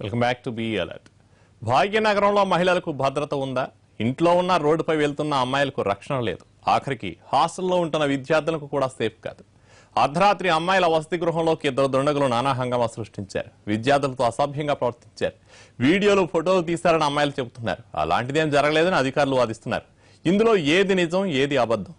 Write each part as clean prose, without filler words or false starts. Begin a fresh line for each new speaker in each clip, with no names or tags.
Welcome back to be alert. భాగ్యనగరంలో మహిళలకు భద్రత ఉందా? ఇంట్లో ఉన్న రోడ్డుపై వెళ్తున్న అమ్మాయిలకు రక్షణ లేదు. ఆఖరికి హాస్టల్లో ఉంటున్న విద్యార్థులకు కూడా సేఫ్ కాదు. అర్ధరాత్రి అమ్మాయిల వసతి గృహంలోకి ఇద్దరు దుండగులు నానా హంగామా సృష్టించారు. విద్యార్థులతో అసభ్యంగా ప్రవర్తించారు. వీడియోలు, ఫోటోలు తీశారని అమ్మాయిలు చెబుతున్నారు. అలాంటిదేం జరగలేదని అధికారులు వాదిస్తున్నారు. ఇందులో ఏది నిజం, ఏది అబద్ధం?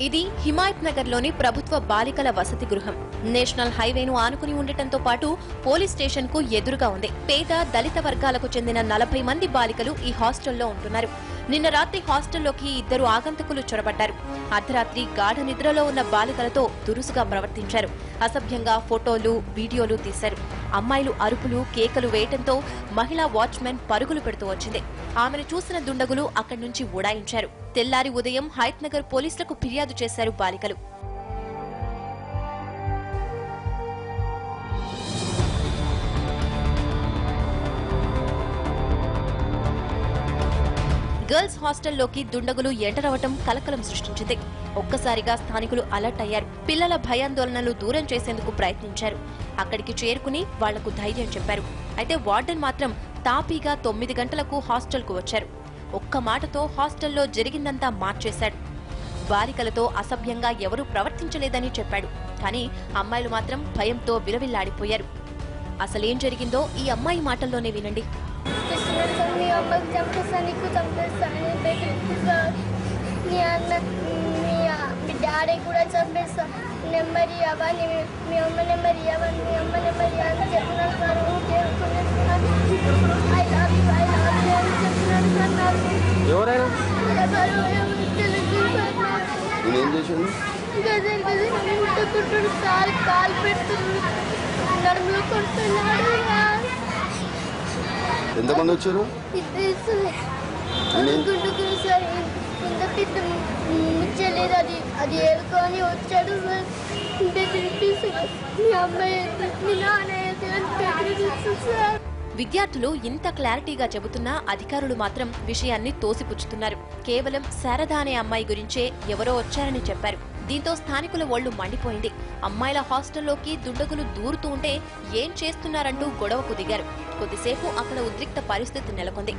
ఇది హిమాయత్ నగర్ లోని ప్రభుత్వ బాలికల వసతి గృహం. నేషనల్ హైవేను ఆనుకుని ఉండటంతో పాటు పోలీస్ స్టేషన్ కు ఎదురుగా ఉంది. పేద దళిత వర్గాలకు చెందిన 40 మంది బాలికలు ఈ హాస్టల్లో ఉంటున్నారు. నిన్న రాత్రి హాస్టల్లోకి ఇద్దరు ఆగంతకులు చొరబడ్డారు. అర్ధరాత్రి గాఢ నిద్రలో ఉన్న బాలికలతో దురుసుగా ప్రవర్తించారు. అసభ్యంగా ఫోటోలు, వీడియోలు తీశారు. అమ్మాయిలు అరుపులు, కేకలు వేయటంతో మహిళా వాచ్మెన్ పరుగులు పెడుతూ వచ్చింది. ఆమెను చూసిన దుండగులు అక్కడి నుంచి ఉడాయించారు. తెల్లారి ఉదయం హయత్ నగర్ పోలీసులకు ఫిర్యాదు చేశారు బాలికలు. గర్ల్స్ హాస్టల్లోకి దుండగులు ఎంటరవటం కలకలం సృష్టించింది. ఒక్కసారిగా స్థానికులు అలర్ట్ అయ్యారు. పిల్లల భయాందోళనలు దూరం చేసేందుకు ప్రయత్నించారు. అక్కడికి చేరుకుని వాళ్లకు ధైర్యం చెప్పారు. అయితే వార్డెన్ మాత్రం తాపీగా 9 గంటలకు హాస్టల్కు వచ్చారు. ఒక్క మాటతో హాస్టల్లో జరిగిందంతా మార్చేశాడు. బాలికలతో అసభ్యంగా ఎవరూ ప్రవర్తించలేదని చెప్పాడు. కానీ అమ్మాయిలు మాత్రం భయంతో విలవిల్లాడిపోయారు. అసలేం జరిగిందో ఈ అమ్మాయి మాటల్లోనే వినండి.
డాడీ కూడా చంపేస్తా, నెంబర్ ఇవ్వని, మీ అమ్మ నెంబర్ ఇవ్వని, మీ అమ్మ నెంబర్ ఇవ్వని చెప్పినారు సార్. ఐ లవ్ యూ అని చెప్పినారు సార్. నాకు ముట్టుకుంటున్నాడు సార్, కాలు పెడుతున్నాడు, నడుములో కొడుతున్నాడు.
ఎంతమంది వచ్చారు?
గుండుకుని సార్, ఇంత పెద్ద ముచ్చలేదు. అది ఏడుకొని వచ్చాడు సార్. మీ అమ్మాయి మీ నాన్న సార్.
విద్యార్థులు ఇంత క్లారిటీగా చెబుతున్నా అధికారులు మాత్రం విషయాన్ని తోసిపుచ్చుతున్నారు. కేవలం శారద అనే అమ్మాయి గురించే ఎవరో వచ్చారని చెప్పారు. దీంతో స్థానికుల ఒళ్లు మండిపోయింది. అమ్మాయిల హాస్టల్లోకి దుండగులు దూరుతూ ఉంటే ఏం చేస్తున్నారంటూ గొడవకు దిగారు. కొద్దిసేపు అక్కడ ఉద్రిక్త పరిస్థితి నెలకొంది.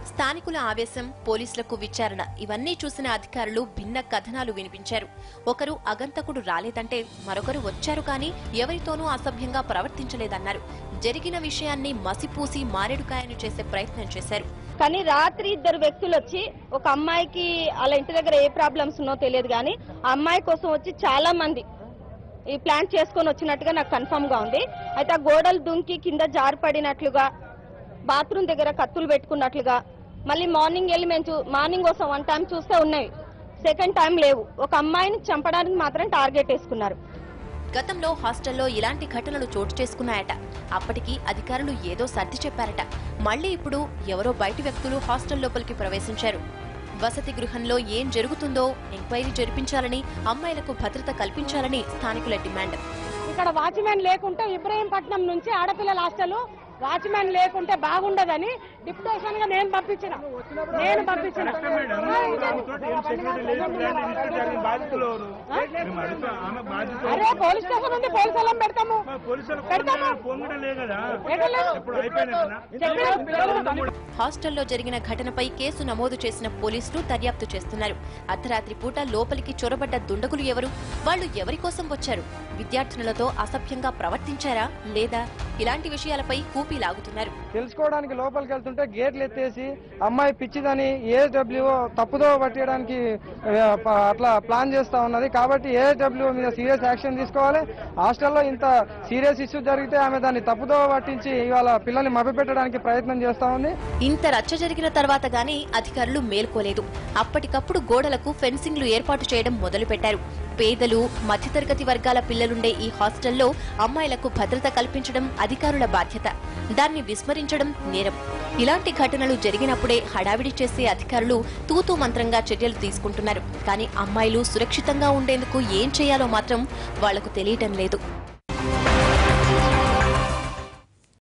స్థానికుల ఆవేశం, పోలీసులకు విచారణ ఇవన్నీ చూసిన అధికారులు భిన్న కథనాలు వినిపించారు. ఒకరు అగంతకుడు రాలేదంటే మరొకరు వచ్చారు కానీ ఎవరితోనూ అసభ్యంగా ప్రవర్తించలేదన్నారు. జరిగిన విషయాన్ని మసిపూసి మారేడుకాయను చేసే ప్రయత్నం చేశారు.
కానీ రాత్రి ఇద్దరు వ్యక్తులు వచ్చి ఒక అమ్మాయికి వాళ్ళ ఇంటి దగ్గర ఏ ప్రాబ్లమ్స్ ఉన్నో తెలియదు కానీ ఆ అమ్మాయి కోసం వచ్చి చాలా మంది ఈ ప్లాన్ చేసుకొని వచ్చినట్టుగా నాకు కన్ఫర్మ్ గా ఉంది. అయితే ఆ గోడలు దుంకి కింద జారిపడినట్లుగా, బాత్రూమ్ దగ్గర కత్తులు పెట్టుకున్నట్లుగా, మళ్ళీ మార్నింగ్ వెళ్ళి మార్నింగ్ కోసం 1 టైం చూస్తే ఉన్నాయి, సెకండ్ టైం లేవు. ఒక అమ్మాయిని చంపడానికి మాత్రం టార్గెట్ వేసుకున్నారు.
గతంలో హాస్టల్లో ఇలాంటి ఘటనలు చోటు చేసుకున్నాయట. అప్పటికి అధికారులు ఏదో సర్ది చెప్పారట. మళ్లీ ఇప్పుడు ఎవరో బయటి వ్యక్తులు హాస్టల్ లోపలికి ప్రవేశించారు. వసతి గృహంలో ఏం జరుగుతుందో ఎంక్వైరీ జరిపించాలని, అమ్మాయిలకు భద్రత కల్పించాలని స్థానికుల డిమాండ్.
ఇక్కడ వాచ్మెన్ లేకుంటే ఇబ్రహీంపట్నం నుంచి ఆడపిల్లల హాస్టల్ వాచ్మెన్ లేకుంటే బాగుండదని డిప్యూటేషన్ గా నేను పంపించిన అరే పోలీస్ స్టేషన్ ఉంది, పోలీసు వాళ్ళం పెడతాము.
హాస్టల్లో జరిగిన ఘటనపై కేసు నమోదు చేసిన పోలీసులు దర్యాప్తు చేస్తున్నారు. అర్ధరాత్రి పూట లోపలికి చొరబడ్డ దుండగులు ఎవరు? వాళ్లు ఎవరి కోసం వచ్చారు? విద్యార్థినులతో అసభ్యంగా ప్రవర్తించారా లేదా? ఇలాంటి విషయాలపై కూపీ లాగుతున్నారు.
తెలుసుకోవడానికి లోపలికి వెళ్తుంటే గేట్లు ఎత్తేసి అమ్మాయి పిచ్చిదని ఏఎస్డబ్ల్యూ తప్పుదో పట్టడానికి అట్లా ప్లాన్ చేస్తా ఉన్నది. కాబట్టి ఏఎస్డబ్ల్యూ మీద సీరియస్ యాక్షన్ తీసుకోవాలి. హాస్టల్లో ఇంత సీరియస్ ఇష్యూ జరిగితే ఆమె దాన్ని తప్పుదో పట్టించి ఇవాళ పిల్లల్ని మభ్యపెట్టడానికి ప్రయత్నం చేస్తా ఉంది.
ఇంత రచ్చ జరిగిన తర్వాత గానీ అధికారులు మేల్కోలేదు. అప్పటికప్పుడు గోడలకు ఫెన్సింగ్లు ఏర్పాటు చేయడం మొదలుపెట్టారు. పేదలు, మధ్యతరగతి వర్గాల పిల్లలుండే ఈ హాస్టల్లో అమ్మాయిలకు భద్రత కల్పించడం అధికారుల బాధ్యత. దాన్ని విస్మరించడం నేరం. ఇలాంటి ఘటనలు జరిగినప్పుడే హడావిడి చేసే అధికారులు తూతూ మంత్రంగా చర్యలు తీసుకుంటున్నారు. కానీ అమ్మాయిలు సురక్షితంగా ఉండేందుకు ఏం చేయాలో మాత్రం వాళ్లకు తెలియటం లేదు. చేశారు.